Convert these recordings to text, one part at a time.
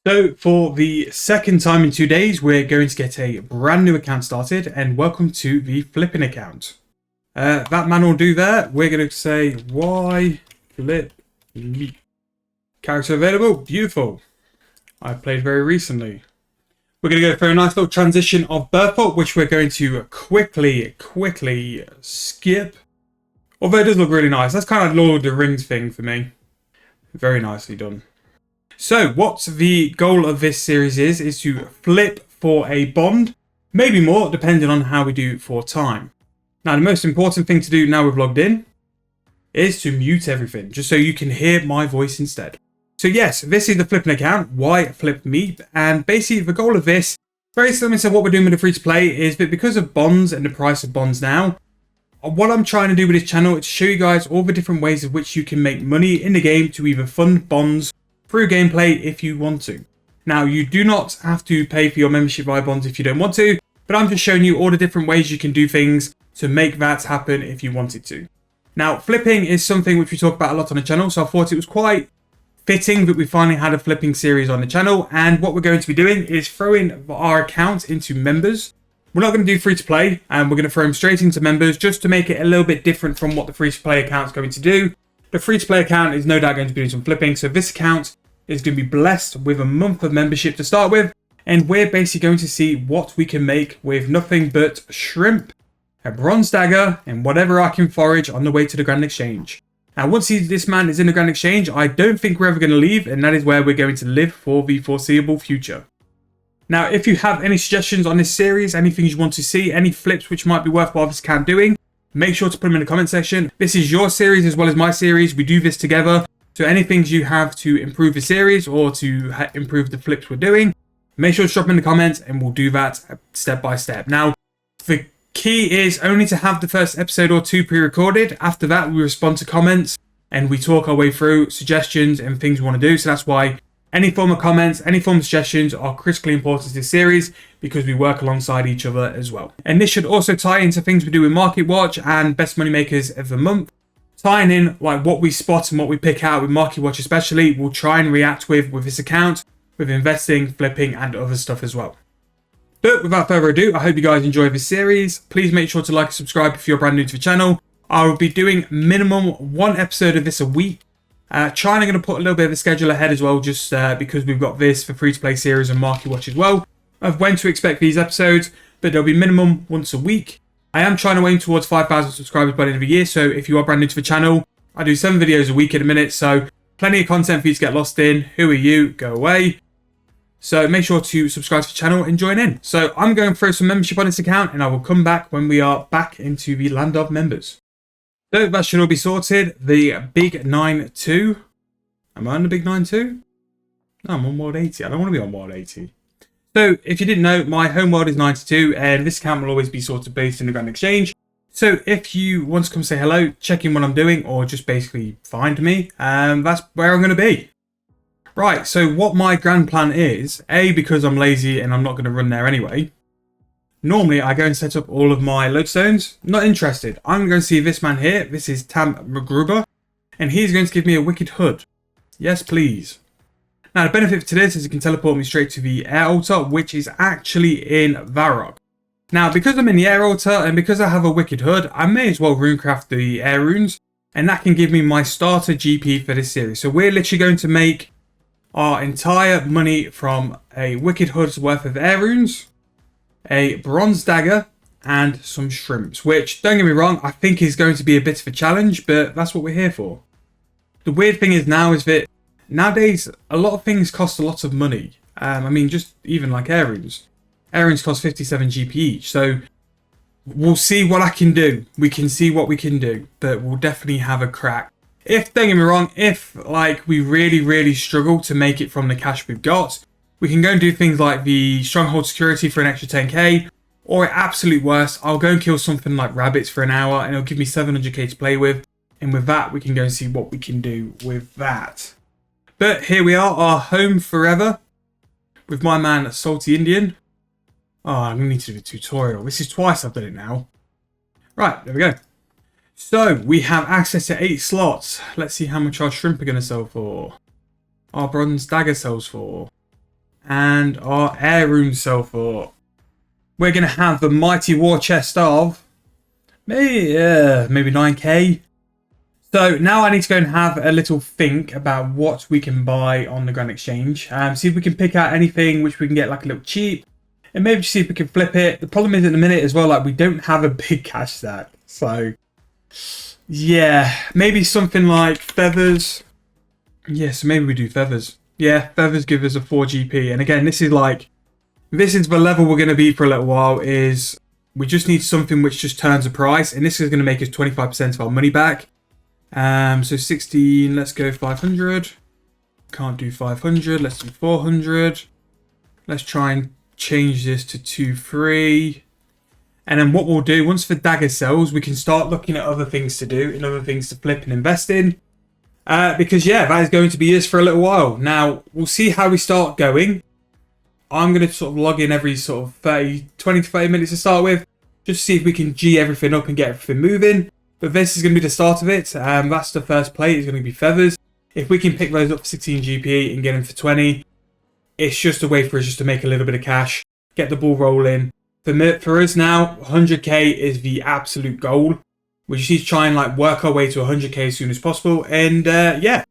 So for the second time in 2 days, we're going to get a brand new account started, and welcome to the flipping account. That man will do that. We're going to say WhyFlipMeep. Character available. Beautiful. I played very recently. We're going to go for a nice little transition of birth fault, which we're going to quickly skip. Although it does look really nice. That's kind of Lord of the Rings thing for me. Very nicely done. So what the goal of this series is to flip for a bond, maybe more, depending on how we do for time. Now, the most important thing to do now we've logged in is to mute everything, just so you can hear my voice instead. So yes, this is the flipping account, WhyFlipMeep, and basically the goal of this, very similar to what we're doing with the free-to-play, is that because of bonds and the price of bonds now, what I'm trying to do with this channel is to show you guys all the different ways in which you can make money in the game to either fund bonds through gameplay if you want to. Now, you do not have to pay for your membership via bonds if you don't want to, but I'm just showing you all the different ways you can do things to make that happen if you wanted to. Now, flipping is something which we talk about a lot on the channel, so I thought it was quite fitting that we finally had a flipping series on the channel, and what we're going to be doing is throwing our account into members. We're not going to do free to play, and we're going to throw them straight into members just to make it a little bit different from what the free to play account is going to do. The free to play account is no doubt going to be doing some flipping, so this account is going to be blessed with a month of membership to start with, and we're basically going to see what we can make with nothing but shrimp, a bronze dagger, and whatever I can forage on the way to the Grand Exchange. Now, once this man is in the Grand Exchange, I don't think we're ever going to leave, and that is where we're going to live for the foreseeable future. Now, if you have any suggestions on this series, anything you want to see, any flips which might be worthwhile this account doing, make sure to put them in the comment section. This is your series as well as my series. We do this together. So any things you have to improve the series or to improve the flips we're doing, make sure to drop them in the comments and we'll do that step by step. Now, the key is only to have the first episode or two pre-recorded. After that, we respond to comments and we talk our way through suggestions and things we want to do. So that's why any form of comments, any form of suggestions are critically important to this series because we work alongside each other as well. And this should also tie into things we do with Market Watch and Best Money Makers of the Month. Tying in like what we spot and what we pick out with Market Watch especially, we'll try and react with this account, with investing, flipping and other stuff as well. But without further ado, I hope you guys enjoy this series. Please make sure to like and subscribe if you're brand new to the channel. I will be doing minimum one episode of this a week. Trying to put a little bit of a schedule ahead as well, just because we've got this for free-to-play series and Market Watch as well, of when to expect these episodes, but there'll be minimum once a week. I am trying to aim towards 5,000 subscribers by the end of the year, so if you are brand new to the channel, I do 7 videos a week at a minute, so plenty of content for you to get lost in. Who are you? Go away. So make sure to subscribe to the channel and join in. So I'm going to throw some membership on this account, and I will come back when we are back into the land of members. So that should all be sorted. The big 9-2. Am I on the big 9-2? No, I'm on world 80. I don't want to be on world 80. So if you didn't know, my home world is 92 and this account will always be sort of based in the Grand Exchange. So if you want to come say hello, check in what I'm doing, or just basically find me, that's where I'm going to be. Right, so what my grand plan is, A, because I'm lazy and I'm not going to run there anyway. Normally, I go and set up all of my lodestones. Not interested. I'm going to see this man here. This is Tam McGruber. And he's going to give me a wicked hood. Yes, please. Now, the benefit to this is it can teleport me straight to the air altar, which is actually in Varrock. Now, because I'm in the air altar and because I have a wicked hood, I may as well runecraft the air runes. And that can give me my starter GP for this series. So we're literally going to make our entire money from a wicked hood's worth of air runes, a bronze dagger, and some shrimps, which, don't get me wrong, I think is going to be a bit of a challenge, but that's what we're here for. The weird thing is now is that nowadays, a lot of things cost a lot of money. I mean, just even like air runes. Air runes cost 57 GP each, so we'll see what I can do. We can see what we can do, but we'll definitely have a crack. If, don't get me wrong, if like we really struggle to make it from the cash we've got, we can go and do things like the Stronghold Security for an extra 10k, or at absolute worst, I'll go and kill something like rabbits for an hour and it'll give me 700k to play with, and with that we can go and see what we can do with that. But here we are, our home forever, with my man Salty Indian. Oh, I'm going to need to do a tutorial. This is twice I've done it now. Right, there we go. So, we have access to 8 slots. Let's see how much our shrimp are going to sell for. Our bronze dagger sells for. and our air rune sell for. We're going to have the mighty war chest of maybe 9k. So now I need to go and have a little think about what we can buy on the Grand Exchange. See if we can pick out anything which we can get like a little cheap. And maybe see if we can flip it. The problem is at the minute as well, like we don't have a big cash stack. So yeah, maybe something like feathers. Yeah, so maybe we do feathers. Yeah, feathers give us a 4 GP. And again, this is the level we're going to be for a little while. Is we just need something which just turns the price. And this is going to make us 25% of our money back. So 16, let's go 500. Can't do 500, let's do 400. Let's try and change this to 2-3. And then what we'll do, once the dagger sells, we can start looking at other things to do and other things to flip and invest in. Because yeah, that is going to be us for a little while. Now, we'll see how we start going. I'm going to sort of log in every sort of 20 to 30 minutes to start with. Just to see if we can G everything up and get everything moving. But this is going to be the start of it. That's the first plate. It's going to be feathers. If we can pick those up for 16 GP and get them for 20, it's just a way for us just to make a little bit of cash, get the ball rolling. For us now, 100k is the absolute goal. We just need to try and like work our way to 100k as soon as possible. And yeah,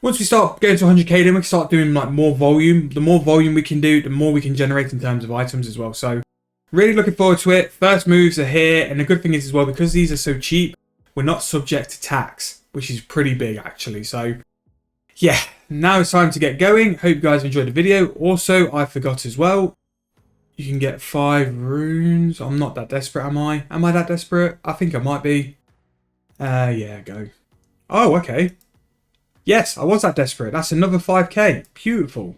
once we start getting to 100k, then we can start doing like more volume. The more volume we can do, the more we can generate in terms of items as well. So really looking forward to it. First moves are here. And the good thing is as well, because these are so cheap, we're not subject to tax, which is pretty big actually. So yeah, now it's time to get going. Hope you guys enjoyed the video. Also, I forgot as well, you can get 5 runes. I'm not that desperate, am I? Am I that desperate? I think I might be. Yeah, go. Oh, okay. Yes, I was that desperate. That's another 5k. Beautiful.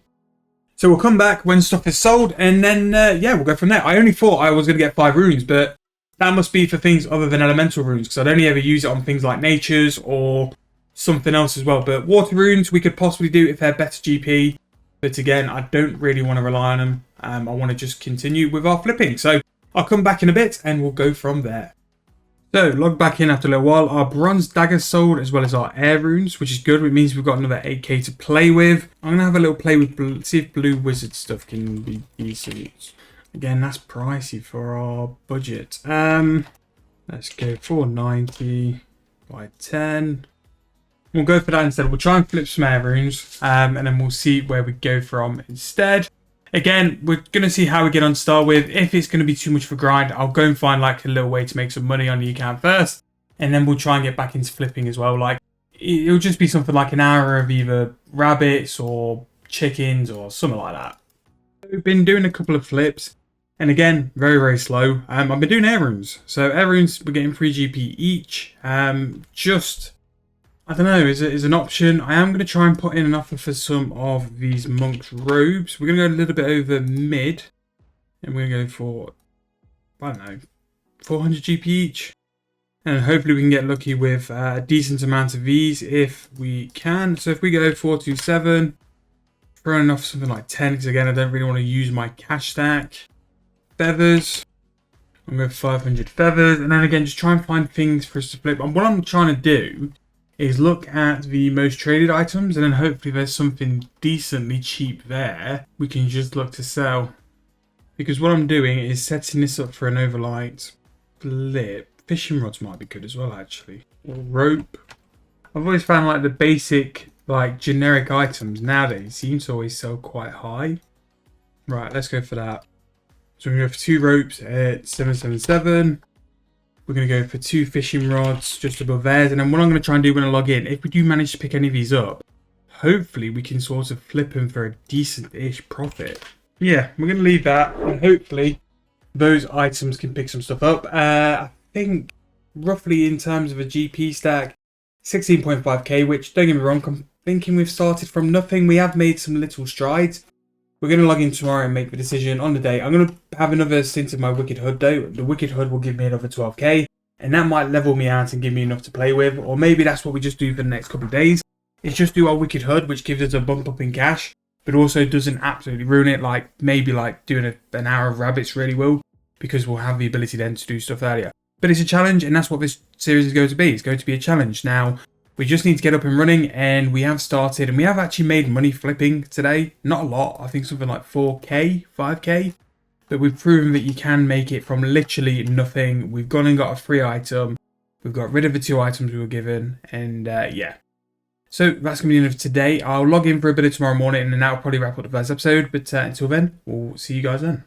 So we'll come back when stuff is sold, and then, yeah, we'll go from there. I only thought I was going to get 5 runes, but that must be for things other than elemental runes, because I'd only ever use it on things like natures or something else as well. But water runes we could possibly do if they're better GP. But again, I don't really want to rely on them. I want to just continue with our flipping. So I'll come back in a bit and we'll go from there. So log back in after a little while. Our bronze daggers sold as well as our air runes, which is good. It means we've got another 8k to play with. I'm going to have a little play with, see if blue wizard stuff can be decent. Again, that's pricey for our budget. Let's go 490 by 10. We'll go for that instead. We'll try and flip some air runes, and then we'll see where we go from instead. Again, we're going to see how we get on to start with. If it's going to be too much for grind, I'll go and find like a little way to make some money on the account first, and then we'll try and get back into flipping as well. Like it'll just be something like an hour of either rabbits or chickens or something like that. We've been doing a couple of flips, and again, very, very slow. I've been doing air runes. So air runes, we're getting 3 GP each. Just, I don't know, is an option. I am going to try and put in an offer for some of these monk's robes. We're going to go a little bit over mid. And we're going to go for, I don't know, 400 GP each. And hopefully we can get lucky with a decent amount of these if we can. So if we go 427, throwing off something like 10, because again, I don't really want to use my cash stack. Feathers. I'm going to 500 feathers. And then again, just try and find things for us to flip. And what I'm trying to do is look at the most traded items, and then hopefully there's something decently cheap there we can just look to sell. Because what I'm doing is setting this up for an overlight flip. Fishing rods might be good as well, actually. Or rope. I've always found like the basic, like generic items nowadays seem to always sell quite high. Right, let's go for that. So we're going to go for 2 ropes at 777. We're going to go for 2 fishing rods just above theirs. And then what I'm going to try and do when I log in, if we do manage to pick any of these up, hopefully we can sort of flip them for a decent-ish profit. Yeah, we're going to leave that. And hopefully those items can pick some stuff up. I think roughly in terms of a GP stack, 16.5k, which don't get me wrong, I'm thinking we've started from nothing. We have made some little strides. We're going to log in tomorrow and make the decision on the day. I'm going to have another stint of my Wicked Hood though. The Wicked Hood will give me another 12k, and that might level me out and give me enough to play with. Or maybe that's what we just do for the next couple of days. It's just do our Wicked Hood, which gives us a bump up in cash, but also doesn't absolutely ruin it. Like maybe like doing an hour of rabbits really will, because we'll have the ability then to do stuff earlier. But it's a challenge, and that's what this series is going to be. It's going to be a challenge. Now, We just need to get up and running, and we have started, and we have actually made money flipping today. Not a lot, I think something like 4k, 5k. But we've proven that you can make it from literally nothing. We've gone and got a free item. We've got rid of the 2 items we were given, and yeah. So that's going to be the end of today. I'll log in for a bit of tomorrow morning, and then that'll probably wrap up the first episode. But until then, we'll see you guys then.